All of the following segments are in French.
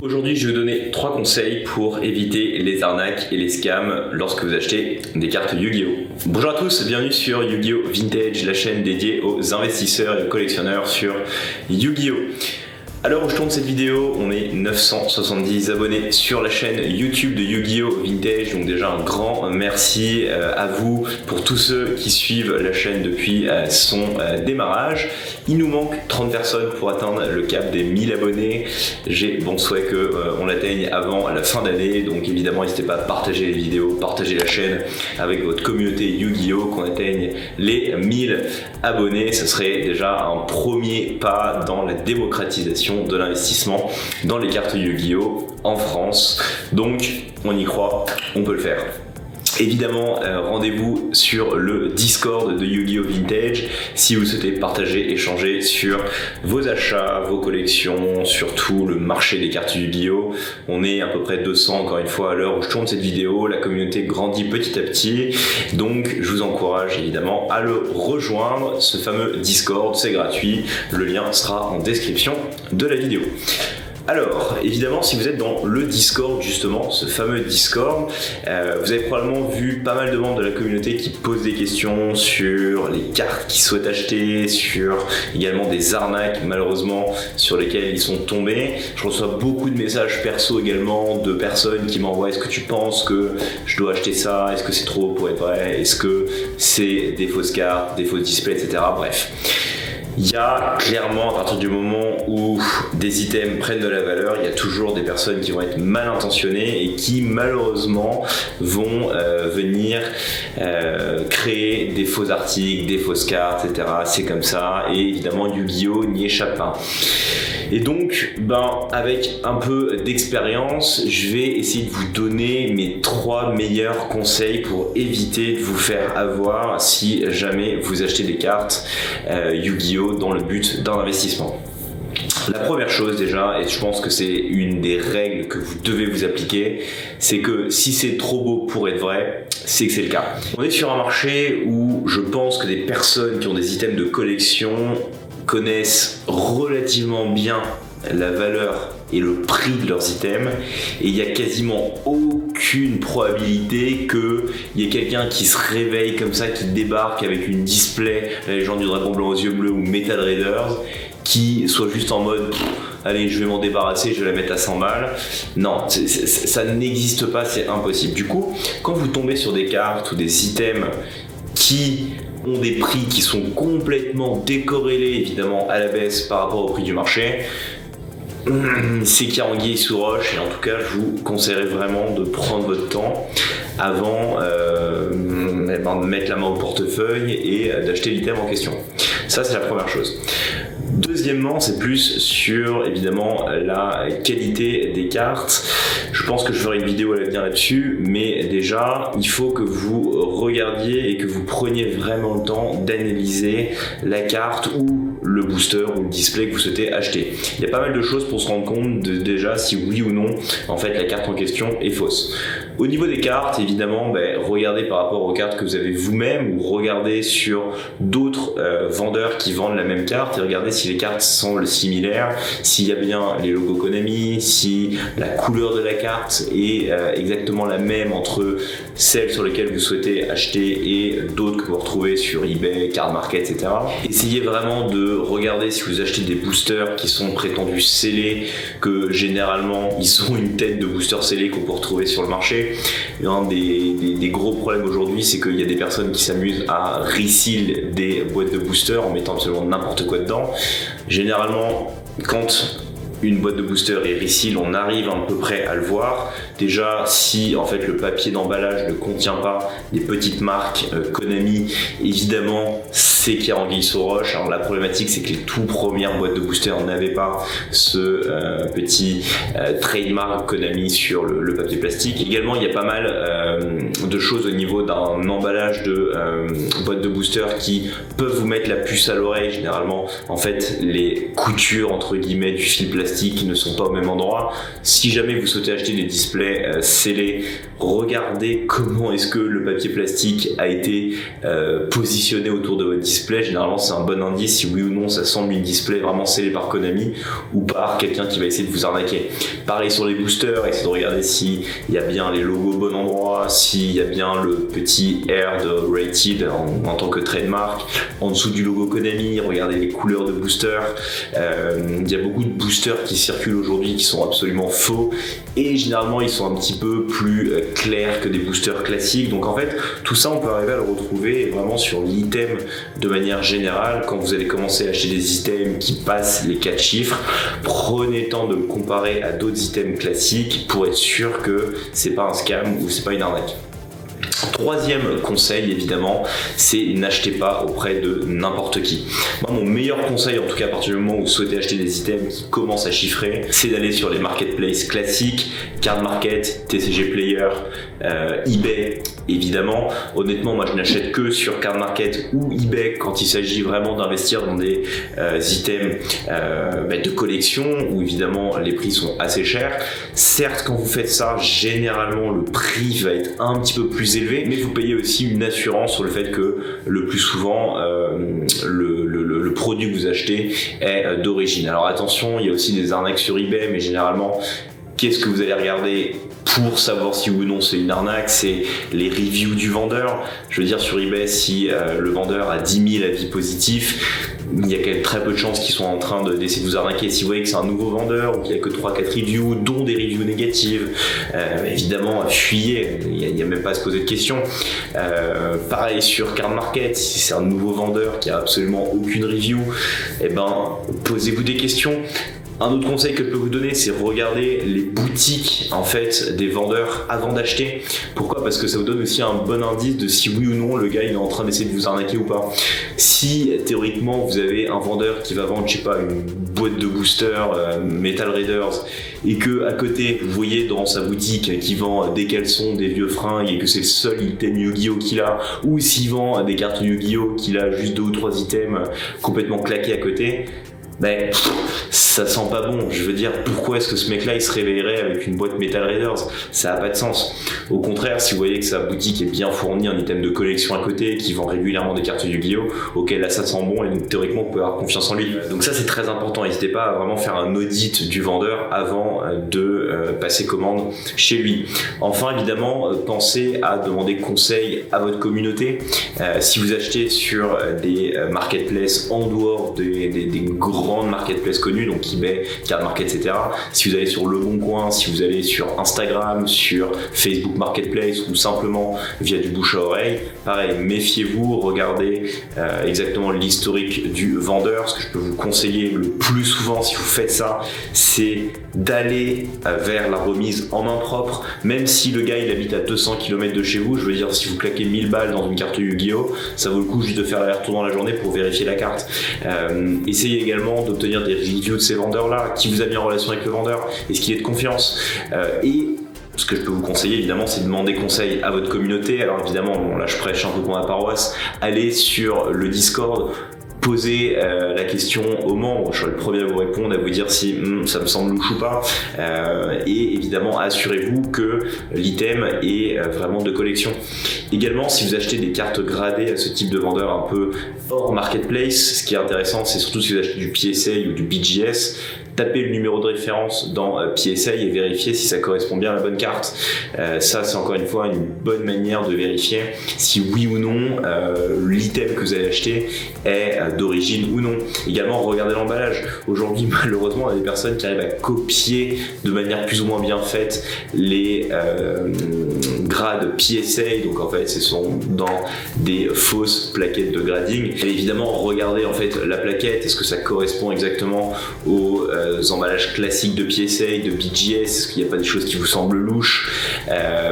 Aujourd'hui, je vais vous donner 3 conseils pour éviter les arnaques et les scams lorsque vous achetez des cartes Yu-Gi-Oh! Bonjour à tous, bienvenue sur Yu-Gi-Oh! Vintage, la chaîne dédiée aux investisseurs et aux collectionneurs sur Yu-Gi-Oh! À l'heure où je tourne cette vidéo, on est 970 abonnés sur la chaîne YouTube de Yu-Gi-Oh! Vintage, donc déjà un grand merci à vous pour tous ceux qui suivent la chaîne depuis son démarrage. Il nous manque 30 personnes pour atteindre le cap des 1000 abonnés. J'ai bon souhait qu'on l'atteigne avant la fin d'année, donc évidemment n'hésitez pas à partager les vidéos, partager la chaîne avec votre communauté Yu-Gi-Oh! Qu'on atteigne les 1000 abonnés. Ce serait déjà un premier pas dans la démocratisation de l'investissement dans les cartes Yu-Gi-Oh! En France. Donc on y croit, on peut le faire. Évidemment, rendez-vous sur le Discord de Yu-Gi-Oh! Vintage si vous souhaitez partager, échanger sur vos achats, vos collections, surtout le marché des cartes Yu-Gi-Oh! On est à peu près 200 encore une fois à l'heure où je tourne cette vidéo, la communauté grandit petit à petit, donc je vous encourage évidemment à le rejoindre, ce fameux Discord, c'est gratuit, le lien sera en description de la vidéo. Alors, évidemment, si vous êtes dans le Discord, justement, ce fameux Discord, vous avez probablement vu pas mal de membres de la communauté qui posent des questions sur les cartes qu'ils souhaitent acheter, sur également des arnaques, malheureusement, sur lesquelles ils sont tombés. Je reçois beaucoup de messages perso également de personnes qui m'envoient: est-ce que tu penses que je dois acheter ça? Est-ce que c'est trop pour être vrai? Est-ce que c'est des fausses cartes, des fausses displays, etc. Bref. Il y a clairement, à partir du moment où des items prennent de la valeur, il y a toujours des personnes qui vont être mal intentionnées et qui malheureusement vont venir créer des faux articles, des fausses cartes, etc. C'est comme ça, et évidemment Yu-Gi-Oh! N'y échappe pas. Et donc, avec un peu d'expérience, je vais essayer de vous donner mes 3 meilleurs conseils pour éviter de vous faire avoir si jamais vous achetez des cartes Yu-Gi-Oh! Dans le but d'un investissement. La première chose déjà, et je pense que c'est une des règles que vous devez vous appliquer, c'est que si c'est trop beau pour être vrai, c'est que c'est le cas. On est sur un marché où je pense que des personnes qui ont des items de collection connaissent relativement bien la valeur et le prix de leurs items, et il n'y a quasiment aucune probabilité qu'il y ait quelqu'un qui se réveille comme ça, qui débarque avec une display, la légende du dragon blanc aux yeux bleus ou Metal Raiders, qui soit juste en mode allez, je vais m'en débarrasser, je vais la mettre à 100 balles. Non, ça n'existe pas, c'est impossible. Du coup, quand vous tombez sur des cartes ou des items qui ont des prix qui sont complètement décorrélés évidemment à la baisse par rapport au prix du marché, c'est qu'il y a anguille sous roche, et en tout cas je vous conseillerais vraiment de prendre votre temps avant de mettre la main au portefeuille et d'acheter l'item en question. Ça, c'est la première chose. Deuxièmement, c'est plus sur évidemment la qualité des cartes. Je pense que je ferai une vidéo à l'avenir là-dessus, mais déjà il faut que vous regardiez et que vous preniez vraiment le temps d'analyser la carte ou le booster ou le display que vous souhaitez acheter. Il y a pas mal de choses pour se rendre compte de déjà si oui ou non en fait la carte en question est fausse. Au niveau des cartes, évidemment, regardez par rapport aux cartes que vous avez vous-même, ou regardez sur d'autres vendeurs qui vendent la même carte et regardez si les cartes semblent similaires, s'il y a bien les logos Konami, si la couleur de la carte est exactement la même entre celles sur lesquelles vous souhaitez acheter et d'autres que vous retrouvez sur eBay, Card Market, etc. Essayez vraiment de regarder si vous achetez des boosters qui sont prétendus scellés, que généralement ils ont une tête de booster scellé qu'on peut retrouver sur le marché. Un des gros problèmes aujourd'hui, c'est qu'il y a des personnes qui s'amusent à reseal des boîtes de boosters en mettant absolument n'importe quoi dedans. Généralement, quand une boîte de booster est reseal, on arrive à peu près à le voir. Déjà, si en fait le papier d'emballage ne contient pas des petites marques Konami, évidemment c'est qu'il y a anguille sous roche. Alors la problématique, c'est que les tout premières boîtes de booster n'avaient pas ce petit trademark Konami sur le papier plastique. Également, il y a pas mal de choses au niveau d'un emballage de boîte de booster qui peuvent vous mettre la puce à l'oreille. Généralement, en fait, les coutures entre guillemets du fil plastique ne sont pas au même endroit. Si jamais vous souhaitez acheter des displays scellés, regardez comment est-ce que le papier plastique a été positionné autour de votre display display, généralement c'est un bon indice si oui ou non ça semble une display vraiment scellée par Konami ou par quelqu'un qui va essayer de vous arnaquer. Pareil sur les boosters, essayez de regarder s'il y a bien les logos au bon endroit, s'il y a bien le petit R de Rated en tant que trademark. En dessous du logo Konami, regardez les couleurs de boosters. Il y a beaucoup de boosters qui circulent aujourd'hui qui sont absolument faux et généralement ils sont un petit peu plus clairs que des boosters classiques. Donc en fait, tout ça on peut arriver à le retrouver vraiment sur l'item de manière générale. Quand vous allez commencer à acheter des items qui passent les 4 chiffres, prenez le temps de le comparer à d'autres items classiques pour être sûr que c'est pas un scam ou c'est pas une arnaque. Troisième conseil, évidemment, c'est n'achetez pas auprès de n'importe qui. Moi, mon meilleur conseil, en tout cas à partir du moment où vous souhaitez acheter des items qui commencent à chiffrer, c'est d'aller sur les marketplaces classiques, Card Market, TCG Player, eBay, évidemment. Honnêtement, moi je n'achète que sur Card Market ou eBay quand il s'agit vraiment d'investir dans des items de collection où évidemment les prix sont assez chers. Certes, quand vous faites ça, généralement le prix va être un petit peu plus élevé, mais vous payez aussi une assurance sur le fait que le plus souvent le produit que vous achetez est d'origine. Alors attention, il y a aussi des arnaques sur eBay, mais généralement, qu'est-ce que vous allez regarder pour savoir si oui ou non c'est une arnaque? C'est les reviews du vendeur. Je veux dire, sur eBay, si le vendeur a 10 000 avis positifs, il y a quand même très peu de chances qu'ils soient en train d'essayer de vous arnaquer. Si vous voyez que c'est un nouveau vendeur ou qu'il n'y a que 3-4 reviews, dont des reviews négatives, évidemment, fuyez, il n'y a même pas à se poser de questions. Pareil sur Card Market, si c'est un nouveau vendeur qui a absolument aucune review, posez-vous des questions. Un autre conseil que je peux vous donner, c'est regarder les boutiques en fait des vendeurs avant d'acheter. Pourquoi? Parce que ça vous donne aussi un bon indice de si oui ou non le gars il est en train d'essayer de vous arnaquer ou pas. Si théoriquement vous avez un vendeur qui va vendre, je sais pas, une boîte de boosters Metal Raiders et que à côté vous voyez dans sa boutique qu'il vend des caleçons, des vieux fringues et que c'est le seul item Yu-Gi-Oh qu'il a, ou s'il vend des cartes Yu-Gi-Oh qu'il a juste 2 ou 3 items complètement claqués à côté, ça sent pas bon. Je veux dire, pourquoi est-ce que ce mec-là il se réveillerait avec une boîte Metal Raiders? Ça a pas de sens. Au contraire, si vous voyez que sa boutique est bien fournie en items de collection à côté, qui vend régulièrement des cartes Yu-Gi-Oh, ok, là ça sent bon et donc théoriquement vous pouvez avoir confiance en lui. Donc ça c'est très important. N'hésitez pas à vraiment faire un audit du vendeur avant de passer commande chez lui. Enfin, évidemment, pensez à demander conseil à votre communauté. Si vous achetez sur des marketplaces en dehors des grandes marketplaces connues, donc eBay, Card Market, etc. Si vous allez sur Le Bon Coin, si vous allez sur Instagram, sur Facebook Marketplace ou simplement via du bouche à oreille, pareil, méfiez-vous, regardez exactement l'historique du vendeur. Ce que je peux vous conseiller le plus souvent si vous faites ça, c'est d'aller vers la remise en main propre, même si le gars il habite à 200 km de chez vous. Je veux dire, si vous claquez 1000 balles dans une carte Yu-Gi-Oh, ça vaut le coup juste de faire l'aller-retour dans la journée pour vérifier la carte. Essayez également d'obtenir des reviews de ces vendeurs-là, qui vous a mis en relation avec le vendeur, est-ce qu'il est de confiance, et ce que je peux vous conseiller évidemment, c'est de demander conseil à votre communauté. Alors évidemment, là je prêche un peu pour ma paroisse, allez sur le Discord, posez la question aux membres, je serai le premier à vous répondre, à vous dire si ça me semble louche ou pas, et évidemment assurez-vous que l'item est vraiment de collection. Également, si vous achetez des cartes gradées à ce type de vendeur un peu hors marketplace, ce qui est intéressant, c'est surtout si vous achetez du PSA ou du BGS, tapez le numéro de référence dans PSA et vérifiez si ça correspond bien à la bonne carte. Ça, c'est encore une fois une bonne manière de vérifier si oui ou non l'item que vous allez acheter est d'origine ou non. Également, regardez l'emballage. Aujourd'hui, malheureusement, il y a des personnes qui arrivent à copier de manière plus ou moins bien faite les grades PSA. Donc en fait, ce sont dans des fausses plaquettes de grading. Et évidemment, regardez en fait la plaquette. Est-ce que ça correspond exactement aux emballages classiques de PSA, de BGS? Est-ce qu'il n'y a pas des choses qui vous semblent louches?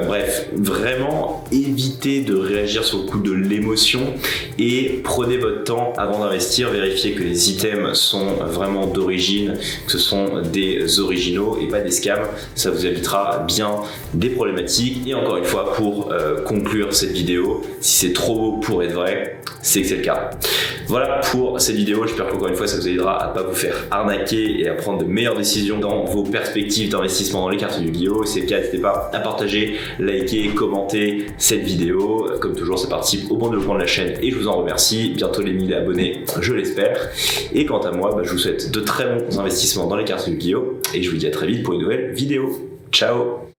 Bref, vraiment évitez de réagir sur le coup de l'émotion et prenez votre temps avant d'investir. Vérifiez que les items sont vraiment d'origine, que ce sont des originaux et pas des scams. Ça vous évitera bien des problématiques. Et encore une fois, pour conclure cette vidéo, si c'est trop beau pour être vrai, c'est que c'est le cas. Voilà pour cette vidéo. J'espère qu'encore une fois ça vous aidera à pas vous faire arnaquer et à prendre de meilleures décisions dans vos perspectives d'investissement dans les cartes Yu-Gi-Oh! Si c'est le cas, n'hésitez pas à partager, liker, commenter cette vidéo. Comme toujours, ça participe au bon développement de la chaîne et je vous en remercie. Bientôt les 1000 abonnés, je l'espère. Et quant à moi, je vous souhaite de très bons investissements dans les cartes Yu-Gi-Oh! Et je vous dis à très vite pour une nouvelle vidéo. Ciao!